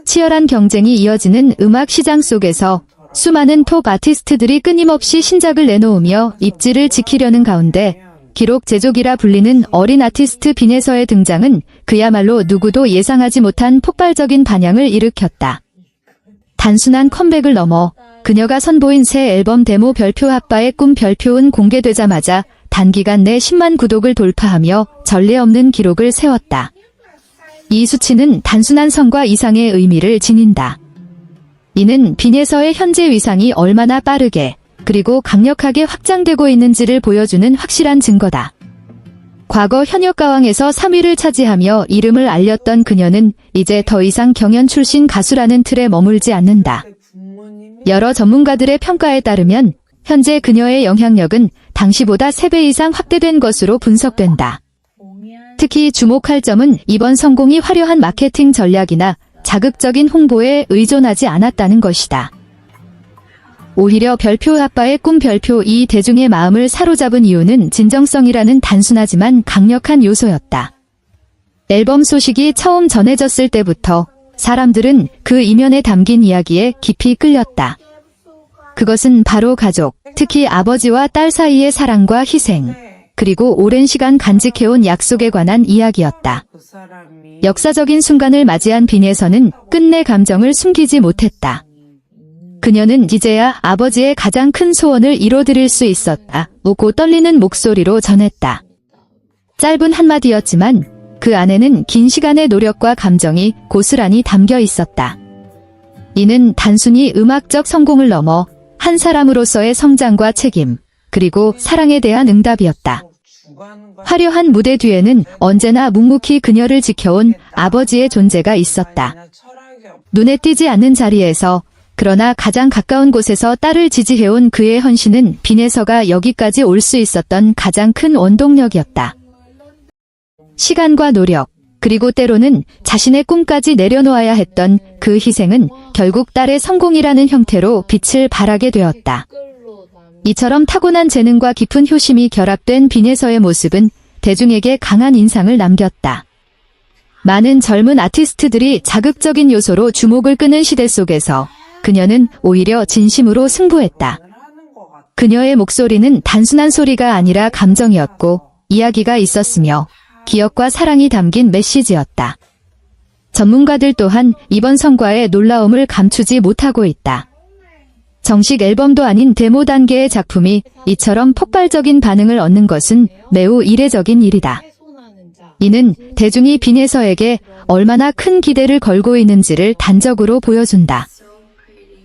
치열한 경쟁이 이어지는 음악 시장 속에서 수많은 톱 아티스트들이 끊임없이 신작을 내놓으며 입지를 지키려는 가운데 기록 제조기라 불리는 어린 아티스트 빈에서의 등장은 그야말로 누구도 예상하지 못한 폭발적인 반향을 일으켰다. 단순한 컴백을 넘어 그녀가 선보인 새 앨범 데모 별표 아빠의 꿈 별표는 공개되자마자 단기간 내 10만 구독을 돌파하며 전례 없는 기록을 세웠다. 이 수치는 단순한 성과 이상의 의미를 지닌다. 이는 빈에서의 현재 위상이 얼마나 빠르게 그리고 강력하게 확장되고 있는지를 보여주는 확실한 증거다. 과거 현역가왕에서 3위를 차지하며 이름을 알렸던 그녀는 이제 더 이상 경연 출신 가수라는 틀에 머물지 않는다. 여러 전문가들의 평가에 따르면 현재 그녀의 영향력은 당시보다 3배 이상 확대된 것으로 분석된다. 특히 주목할 점은 이번 성공이 화려한 마케팅 전략이나 자극적인 홍보에 의존하지 않았다는 것이다. 오히려 별표 아빠의 꿈 별표 이 대중의 마음을 사로잡은 이유는 진정성이라는 단순하지만 강력한 요소였다. 앨범 소식이 처음 전해졌을 때부터 사람들은 그 이면에 담긴 이야기에 깊이 끌렸다. 그것은 바로 가족, 특히 아버지와 딸 사이의 사랑과 희생, 그리고 오랜 시간 간직해온 약속에 관한 이야기였다. 역사적인 순간을 맞이한 빈에서는 끝내 감정을 숨기지 못했다. 그녀는 이제야 아버지의 가장 큰 소원을 이뤄드릴 수 있었다. 고 떨리는 목소리로 전했다. 짧은 한마디였지만 그 안에는 긴 시간의 노력과 감정이 고스란히 담겨 있었다. 이는 단순히 음악적 성공을 넘어 한 사람으로서의 성장과 책임, 그리고 사랑에 대한 응답이었다. 화려한 무대 뒤에는 언제나 묵묵히 그녀를 지켜온 아버지의 존재가 있었다. 눈에 띄지 않는 자리에서 그러나 가장 가까운 곳에서 딸을 지지해온 그의 헌신은 빈에서가 여기까지 올 수 있었던 가장 큰 원동력이었다. 시간과 노력, 그리고 때로는 자신의 꿈까지 내려놓아야 했던 그 희생은 결국 딸의 성공이라는 형태로 빛을 발하게 되었다. 이처럼 타고난 재능과 깊은 효심이 결합된 빈에서의 모습은 대중에게 강한 인상을 남겼다. 많은 젊은 아티스트들이 자극적인 요소로 주목을 끄는 시대 속에서 그녀는 오히려 진심으로 승부했다. 그녀의 목소리는 단순한 소리가 아니라 감정이었고 이야기가 있었으며 기억과 사랑이 담긴 메시지였다. 전문가들 또한 이번 성과의 놀라움을 감추지 못하고 있다. 정식 앨범도 아닌 데모 단계의 작품이 이처럼 폭발적인 반응을 얻는 것은 매우 이례적인 일이다. 이는 대중이 빈에서에게 얼마나 큰 기대를 걸고 있는지를 단적으로 보여준다.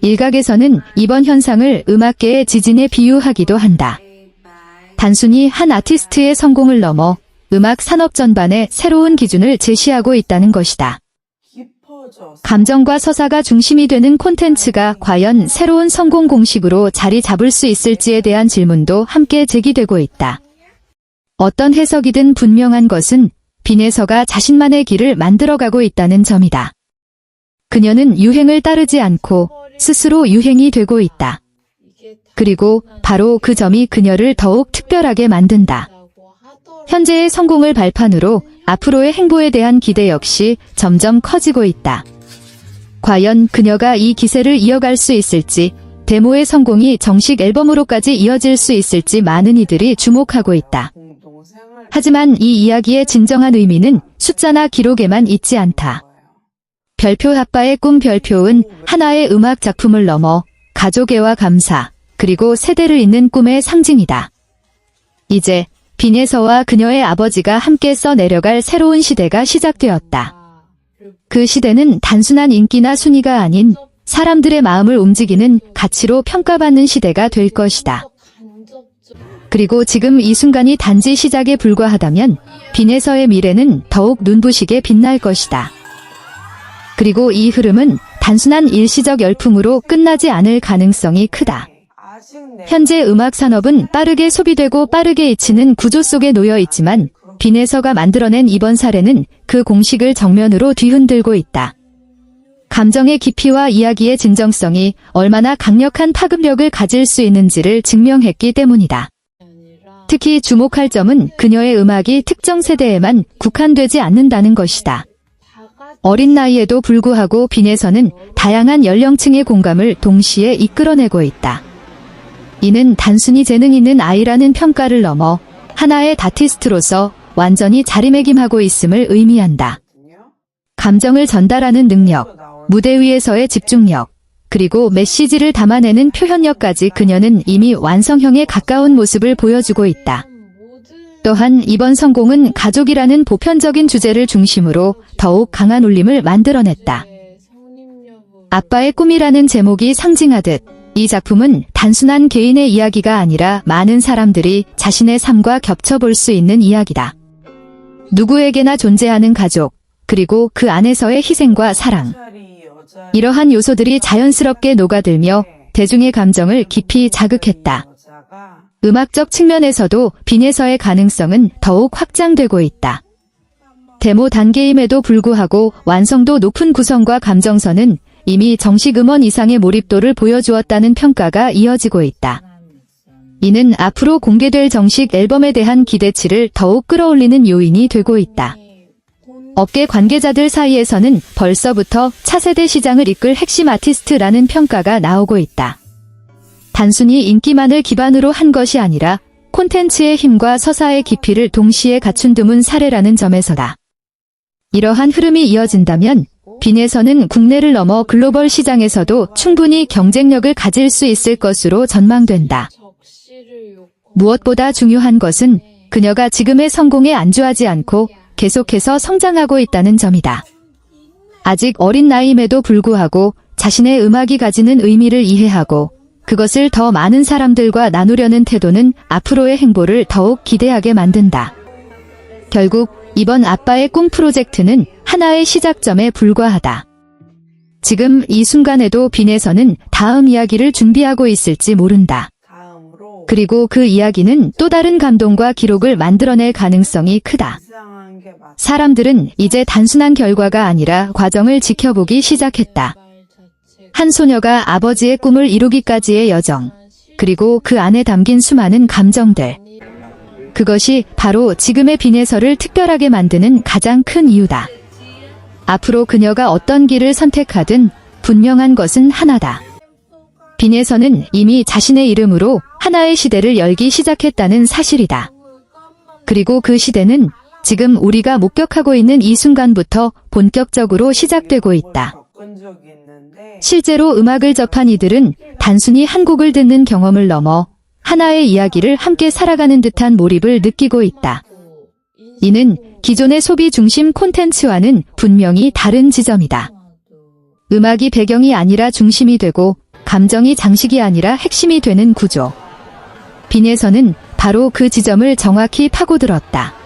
일각에서는 이번 현상을 음악계의 지진에 비유하기도 한다. 단순히 한 아티스트의 성공을 넘어 음악 산업 전반에 새로운 기준을 제시하고 있다는 것이다. 감정과 서사가 중심이 되는 콘텐츠가 과연 새로운 성공 공식으로 자리 잡을 수 있을지에 대한 질문도 함께 제기되고 있다. 어떤 해석이든 분명한 것은 빈에서가 자신만의 길을 만들어가고 있다는 점이다. 그녀는 유행을 따르지 않고 스스로 유행이 되고 있다. 그리고 바로 그 점이 그녀를 더욱 특별하게 만든다. 현재의 성공을 발판으로 앞으로의 행보에 대한 기대 역시 점점 커지고 있다. 과연 그녀가 이 기세를 이어갈 수 있을지, 데모의 성공이 정식 앨범으로까지 이어질 수 있을지 많은 이들이 주목하고 있다. 하지만 이 이야기의 진정한 의미는 숫자나 기록에만 있지 않다. 별표 아빠의 꿈 별표는 하나의 음악 작품을 넘어 가족애와 감사, 그리고 세대를 잇는 꿈의 상징이다. 이제 빈에서와 그녀의 아버지가 함께 써내려갈 새로운 시대가 시작되었다. 그 시대는 단순한 인기나 순위가 아닌 사람들의 마음을 움직이는 가치로 평가받는 시대가 될 것이다. 그리고 지금 이 순간이 단지 시작에 불과하다면 빈에서의 미래는 더욱 눈부시게 빛날 것이다. 그리고 이 흐름은 단순한 일시적 열풍으로 끝나지 않을 가능성이 크다. 현재 음악 산업은 빠르게 소비되고 빠르게 잊히는 구조 속에 놓여 있지만 빈에서가 만들어낸 이번 사례는 그 공식을 정면으로 뒤흔들고 있다. 감정의 깊이와 이야기의 진정성이 얼마나 강력한 파급력을 가질 수 있는지를 증명했기 때문이다. 특히 주목할 점은 그녀의 음악이 특정 세대에만 국한되지 않는다는 것이다. 어린 나이에도 불구하고 빈에서는 다양한 연령층의 공감을 동시에 이끌어내고 있다. 이는 단순히 재능 있는 아이라는 평가를 넘어 하나의 다티스트로서 완전히 자리매김하고 있음을 의미한다. 감정을 전달하는 능력, 무대 위에서의 집중력, 그리고 메시지를 담아내는 표현력까지 그녀는 이미 완성형에 가까운 모습을 보여주고 있다. 또한 이번 성공은 가족이라는 보편적인 주제를 중심으로 더욱 강한 울림을 만들어냈다. 아빠의 꿈이라는 제목이 상징하듯 이 작품은 단순한 개인의 이야기가 아니라 많은 사람들이 자신의 삶과 겹쳐볼 수 있는 이야기다. 누구에게나 존재하는 가족, 그리고 그 안에서의 희생과 사랑. 이러한 요소들이 자연스럽게 녹아들며 대중의 감정을 깊이 자극했다. 음악적 측면에서도 빈에서의 가능성은 더욱 확장되고 있다. 데모 단계임에도 불구하고 완성도 높은 구성과 감정선은 이미 정식 음원 이상의 몰입도를 보여주었다는 평가가 이어지고 있다. 이는 앞으로 공개될 정식 앨범에 대한 기대치를 더욱 끌어올리는 요인이 되고 있다. 업계 관계자들 사이에서는 벌써부터 차세대 시장을 이끌 핵심 아티스트라는 평가가 나오고 있다. 단순히 인기만을 기반으로 한 것이 아니라 콘텐츠의 힘과 서사의 깊이를 동시에 갖춘 드문 사례라는 점에서다. 이러한 흐름이 이어진다면 빈에서는 국내를 넘어 글로벌 시장에서도 충분히 경쟁력을 가질 수 있을 것으로 전망된다. 무엇보다 중요한 것은 그녀가 지금의 성공에 안주하지 않고 계속해서 성장하고 있다는 점이다. 아직 어린 나이임에도 불구하고 자신의 음악이 가지는 의미를 이해하고 그것을 더 많은 사람들과 나누려는 태도는 앞으로의 행보를 더욱 기대하게 만든다. 결국 이번 아빠의 꿈 프로젝트는 하나의 시작점에 불과하다. 지금 이 순간에도 빈에서는 다음 이야기를 준비하고 있을지 모른다. 그리고 그 이야기는 또 다른 감동과 기록을 만들어낼 가능성이 크다. 사람들은 이제 단순한 결과가 아니라 과정을 지켜보기 시작했다. 한 소녀가 아버지의 꿈을 이루기까지의 여정, 그리고 그 안에 담긴 수많은 감정들. 그것이 바로 지금의 빈에서를 특별하게 만드는 가장 큰 이유다. 앞으로 그녀가 어떤 길을 선택하든 분명한 것은 하나다. 빈에서는 이미 자신의 이름으로 하나의 시대를 열기 시작했다는 사실이다. 그리고 그 시대는 지금 우리가 목격하고 있는 이 순간부터 본격적으로 시작되고 있다. 실제로 음악을 접한 이들은 단순히 한 곡을 듣는 경험을 넘어 하나의 이야기를 함께 살아가는 듯한 몰입을 느끼고 있다. 이는 기존의 소비 중심 콘텐츠와는 분명히 다른 지점이다. 음악이 배경이 아니라 중심이 되고 감정이 장식이 아니라 핵심이 되는 구조. 빈에서는 바로 그 지점을 정확히 파고들었다.